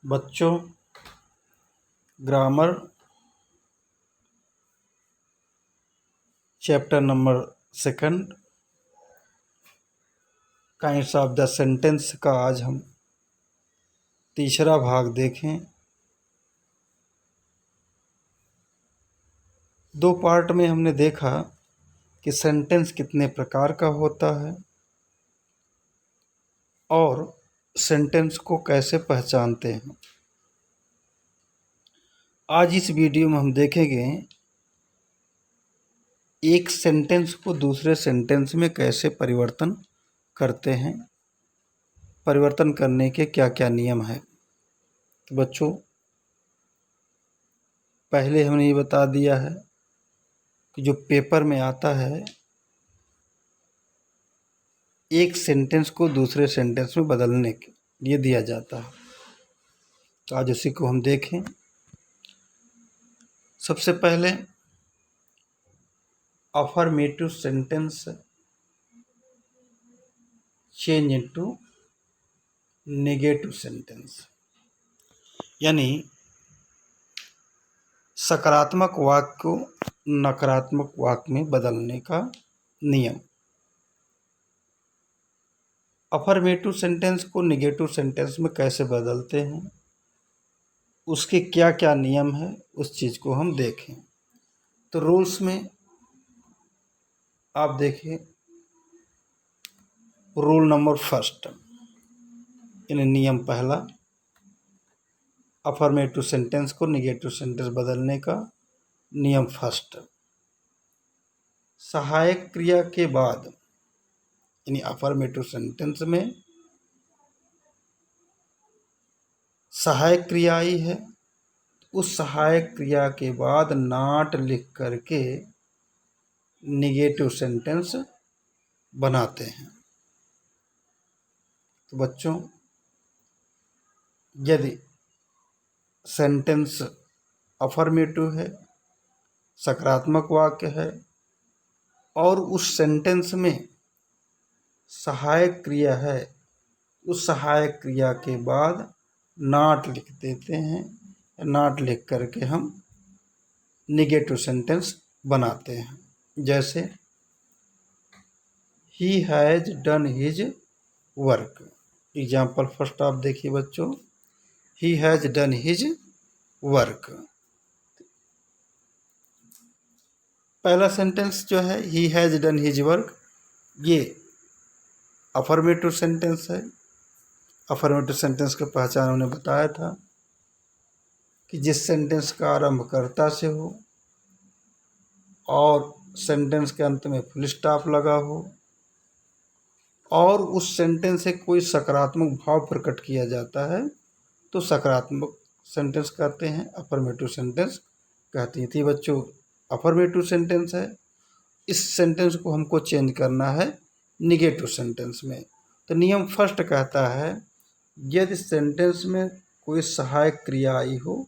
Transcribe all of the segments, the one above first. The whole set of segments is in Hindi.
बच्चों, grammar chapter number 2 kinds of the sentence का आज हम तीसरा भाग देखें। 2 पार्ट में हमने देखा कि सेंटेंस कितने प्रकार का होता है और सेंटेंस को कैसे पहचानते हैं। आज इस वीडियो में हम देखेंगे एक सेंटेंस को दूसरे सेंटेंस में कैसे परिवर्तन करते हैं, परिवर्तन करने के क्या क्या नियम हैं। तो बच्चों, पहले हमने ये बता दिया है कि जो पेपर में आता है एक सेंटेंस को दूसरे सेंटेंस में बदलने के लिए दिया जाता है। तो आज उसी को हम देखें। सबसे पहले affirmative sentence change into negative sentence, यानी सकारात्मक वाक्य को नकारात्मक वाक्य में बदलने का नियम। अफर्मेटिव सेंटेंस को नेगेटिव सेंटेंस में कैसे बदलते हैं, उसके क्या क्या नियम है, उस चीज़ को हम देखें। तो रूल्स में आप देखिए, रूल नंबर 1 यानी नियम पहला, अफर्मेटिव सेंटेंस को नेगेटिव सेंटेंस बदलने का नियम 1। सहायक क्रिया के बाद, यानी अफर्मेटिव सेंटेंस में सहायक क्रिया आई है, उस सहायक क्रिया के बाद नॉट लिख करके नेगेटिव सेंटेंस बनाते हैं। तो बच्चों, यदि सेंटेंस अफर्मेटिव है, सकारात्मक वाक्य है और उस सेंटेंस में सहायक क्रिया है, उस सहायक क्रिया के बाद नॉट लिख देते हैं। नॉट लिख करके हम नेगेटिव सेंटेंस बनाते हैं। जैसे ही has done his work. Example first आप देखिए बच्चों, ही हैज डन हिज वर्क। पहला सेंटेंस जो है ही हैज डन हिज वर्क, ये अफर्मेटिव सेंटेंस है। अफर्मेटिव सेंटेंस की पहचान हमने बताया था कि जिस सेंटेंस का आरंभ कर्ता से हो और सेंटेंस के अंत में फुल स्टॉप लगा हो और उस सेंटेंस से कोई सकारात्मक भाव प्रकट किया जाता है तो सकारात्मक सेंटेंस कहते हैं, अफर्मेटिव सेंटेंस कहते हैं। थी बच्चों, अफर्मेटिव सेंटेंस है, इस सेंटेंस को हमको चेंज करना है निगेटिव सेंटेंस में। तो नियम 1 कहता है, यदि सेंटेंस में कोई सहायक क्रिया आई हो,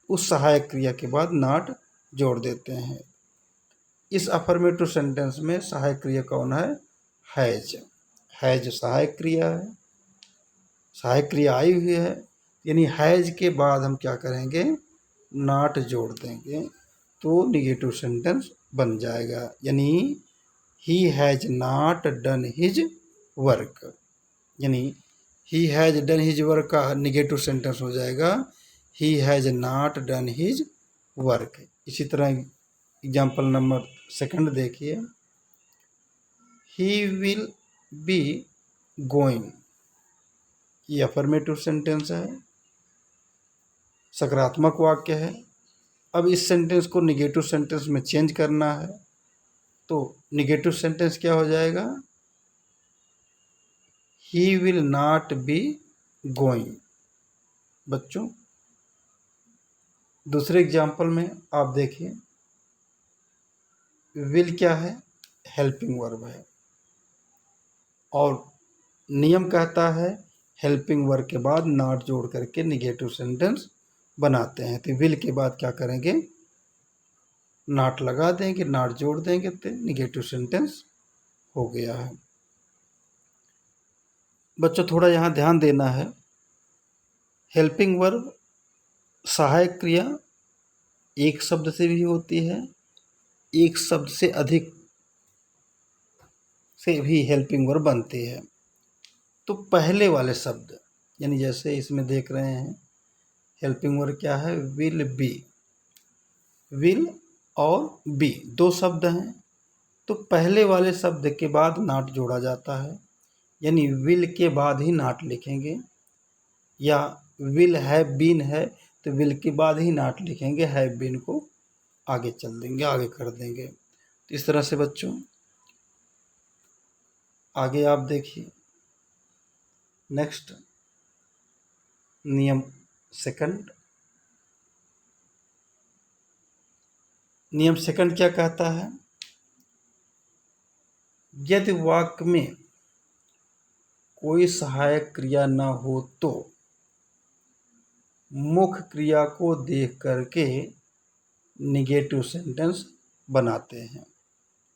उस सहायक क्रिया के बाद नॉट जोड़ देते हैं। इस अफर्मेटिव सेंटेंस में सहायक क्रिया कौन है? हैज। हैज सहायक क्रिया है, सहायक क्रिया आई हुई है, यानी हैज के बाद हम क्या करेंगे? नॉट जोड़ देंगे तो निगेटिव सेंटेंस बन जाएगा। यानी he has not done his work, यानी he has done his work का निगेटिव सेंटेंस हो जाएगा he has not done his work. इसी तरह एग्जाम्पल नंबर 2 देखिए, ही विल बी गोइंग। ये अफर्मेटिव सेंटेंस है, सकारात्मक वाक्य है। अब इस सेंटेंस को निगेटिव सेंटेंस में चेंज करना है तो निगेटिव सेंटेंस क्या हो जाएगा? He will not be going. बच्चों, दूसरे एग्जाम्पल में आप देखिए, विल क्या है? हेल्पिंग वर्ब है और नियम कहता है हेल्पिंग वर्ब के बाद नॉट जोड़ करके निगेटिव सेंटेंस बनाते हैं। तो विल के बाद क्या करेंगे? नॉट लगा देंगे, नॉट जोड़ देंगे तो निगेटिव सेंटेंस हो गया है। बच्चों, थोड़ा यहाँ ध्यान देना है, हेल्पिंग वर्ब सहायक क्रिया एक शब्द से भी होती है, एक शब्द से अधिक से भी हेल्पिंग वर्ब बनती है। तो पहले वाले शब्द यानी जैसे इसमें देख रहे हैं हेल्पिंग वर्ब क्या है, विल बी, विल और बी दो शब्द हैं, तो पहले वाले शब्द के बाद नॉट जोड़ा जाता है, यानी विल के बाद ही नॉट लिखेंगे, या विल हैव बीन है तो विल के बाद ही नॉट लिखेंगे, हैव बीन को आगे चल देंगे, आगे कर देंगे। तो इस तरह से बच्चों आगे आप देखिए नेक्स्ट नियम सेकंड। नियम सेकंड क्या कहता है, यदि वाक्य में कोई सहायक क्रिया न हो तो मुख्य क्रिया को देख करके निगेटिव सेंटेंस बनाते हैं।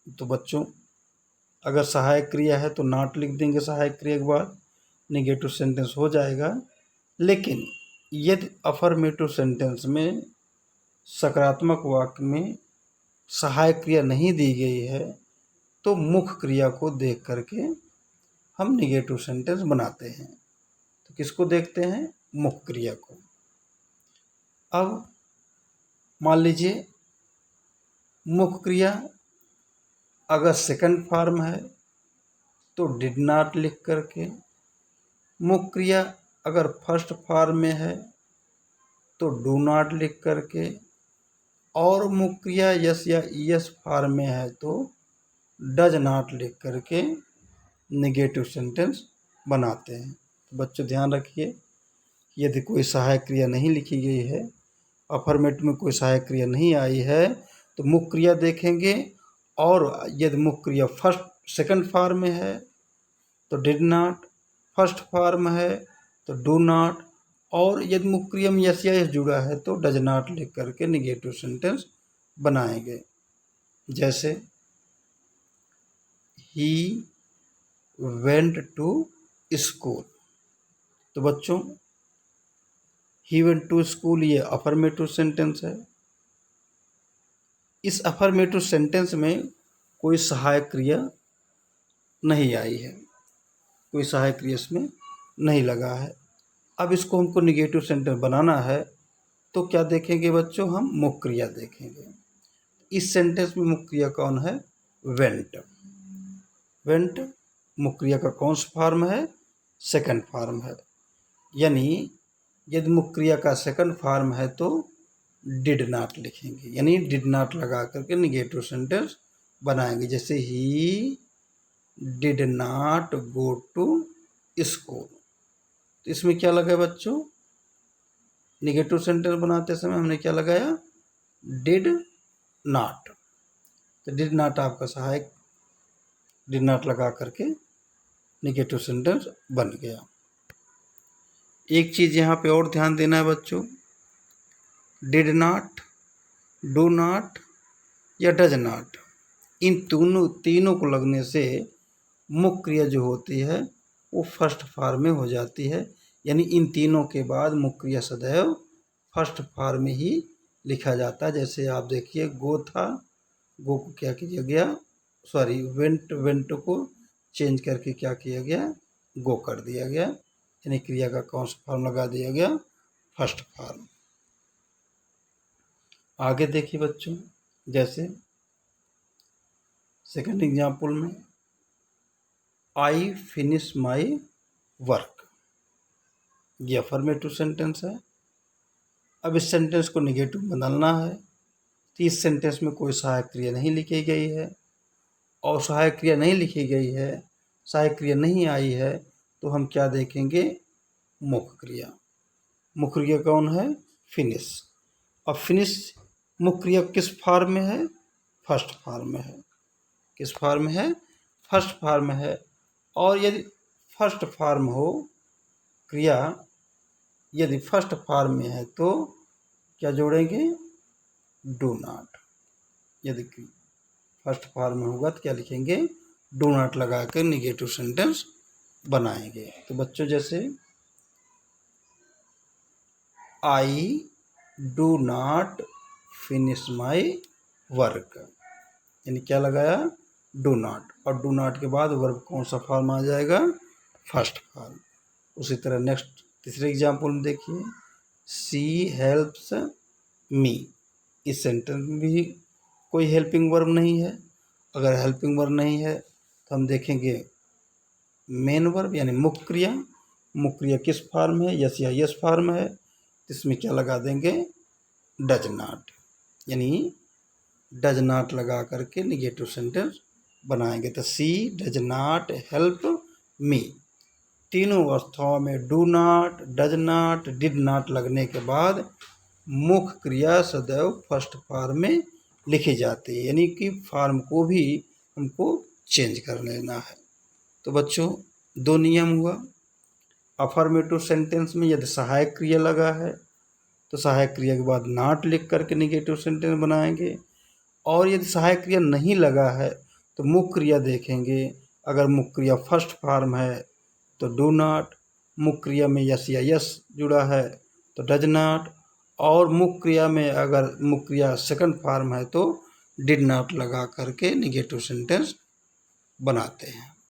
तो बच्चों अगर सहायक क्रिया है तो नॉट लिख देंगे सहायक क्रिया के बाद, निगेटिव सेंटेंस हो जाएगा। लेकिन यदि अफर्मेटिव सेंटेंस में सकारात्मक वाक्य में सहायक क्रिया नहीं दी गई है तो मुख्य क्रिया को देख करके हम निगेटिव सेंटेंस बनाते हैं। तो किसको देखते हैं, मुख्य क्रिया को। अब मान लीजिए मुख्य क्रिया अगर सेकंड फॉर्म है तो डिड नॉट लिख करके, मुख्य क्रिया अगर फर्स्ट फॉर्म में है तो डू नॉट लिख करके, और मुख्य क्रिया यस या ईएस फॉर्म में है तो डज नॉट लिख करके नेगेटिव सेंटेंस बनाते हैं। तो बच्चों ध्यान रखिए, यदि कोई सहायक क्रिया नहीं लिखी गई है, अफर्मेटिव में कोई सहायक क्रिया नहीं आई है तो मुख्य क्रिया देखेंगे, और यदि मुख्य क्रिया फर्स्ट सेकंड फॉर्म में है तो डिड नॉट, फर्स्ट फॉर्म है तो डू नॉट, और यदि मुख्य क्रिया में यस या यस जुड़ा है तो डज नॉट लिख करके निगेटिव सेंटेंस बनाएंगे। जैसे ही वेंट टू स्कूल, तो बच्चों ही वेंट टू स्कूल ये अफर्मेटिव सेंटेंस है। इस अफर्मेटिव सेंटेंस में कोई सहायक क्रिया नहीं आई है, कोई सहायक क्रिया इसमें नहीं लगा है। अब इसको हमको निगेटिव सेंटेंस बनाना है तो क्या देखेंगे बच्चों, हम मुख्य क्रिया देखेंगे। इस सेंटेंस में मुख्य क्रिया कौन है, वेंट। वेंट मुख्य क्रिया का कौन सा फॉर्म है, सेकंड फॉर्म है, यानी यदि मुख्य क्रिया का सेकंड फॉर्म है तो डिड नॉट लिखेंगे, यानी डिड नॉट लगा करके निगेटिव सेंटेंस बनाएंगे। जैसे he did not go to school, तो इसमें क्या लगा बच्चों, निगेटिव सेंटेंस बनाते समय हमने क्या लगाया, डिड नॉट। तो डिड नॉट आपका सहायक, डिड नॉट लगा करके निगेटिव सेंटेंस बन गया। एक चीज़ यहाँ पे और ध्यान देना है बच्चों, डिड नॉट, डू नॉट या डज नॉट, इन तीनों को लगने से मुख्य क्रिया जो होती है वो फर्स्ट फॉर्म में हो जाती है, यानी इन तीनों के बाद मुख्य क्रिया सदैव फर्स्ट फॉर्म में ही लिखा जाता है। जैसे आप देखिए गो था, गो को क्या किया गया, सॉरी वेंट, वेंट को चेंज करके क्या किया गया, गो कर दिया गया, यानी क्रिया का कौन सा फॉर्म लगा दिया गया, फर्स्ट फॉर्म। आगे देखिए बच्चों, जैसे सेकंड एग्जाम्पल में आई फिनिश माई वर्क, ये अफर्मेटिव सेंटेंस है। अब इस सेंटेंस को निगेटिव बदलना है तो इस सेंटेंस में कोई सहायक क्रिया नहीं लिखी गई है, और सहायक क्रिया नहीं लिखी गई है, सहायक क्रिया नहीं आई है तो हम क्या देखेंगे, मुख्य क्रिया। मुख्य क्रिया कौन है, फिनिश। अब फिनिश मुख्य क्रिया किस फॉर्म में है, फर्स्ट फॉर्म में है। किस फॉर्म में है, फर्स्ट फॉर्म में है। और यदि फर्स्ट फॉर्म हो क्रिया, यदि फर्स्ट फॉर्म में है तो क्या जोड़ेंगे, डू नॉट। यदि फर्स्ट फॉर्म में होगा तो क्या लिखेंगे, डू नॉट लगा कर निगेटिव सेंटेंस बनाएंगे। तो बच्चों जैसे I do not finish my work, यानी क्या लगाया, डू नॉट, और डू नॉट के बाद वर्ब कौन सा फॉर्म आ जाएगा, फर्स्ट फॉर्म। उसी तरह नेक्स्ट तीसरे एग्जाम्पल में देखिए, शी हेल्प्स मी, इस सेंटेंस में भी कोई हेल्पिंग वर्ब नहीं है। अगर हेल्पिंग वर्ब नहीं है तो हम देखेंगे मेन वर्ब यानी मुख्य क्रिया। मुख्य क्रिया किस फॉर्म है, यस या यस फॉर्म है, इसमें क्या लगा देंगे, डज नॉट, यानी डज नॉट लगा करके निगेटिव सेंटेंस बनाएंगे। तो सी डज नॉट हेल्प मी, तीनों अवस्थाओं में do not, does not, did not लगने के बाद मुख्य क्रिया सदैव फर्स्ट फॉर्म में लिखी जाती है, यानी कि फॉर्म को भी हमको चेंज कर लेना है। तो बच्चों दो नियम हुआ। अफर्मेटिव सेंटेंस में यदि सहायक क्रिया लगा है तो सहायक क्रिया के बाद नॉट लिख करके निगेटिव सेंटेंस बनाएंगे, और यदि सहायक क्रिया नहीं लगा है तो मुख्य क्रिया देखेंगे। अगर मुख्य क्रिया फर्स्ट फॉर्म है तो डू नॉट, मुख्य क्रिया में यस या यस जुड़ा है तो डज नॉट, और मुख्य क्रिया में अगर मुख्य क्रिया सेकंड फॉर्म है तो डिड नॉट लगा करके निगेटिव सेंटेंस बनाते हैं।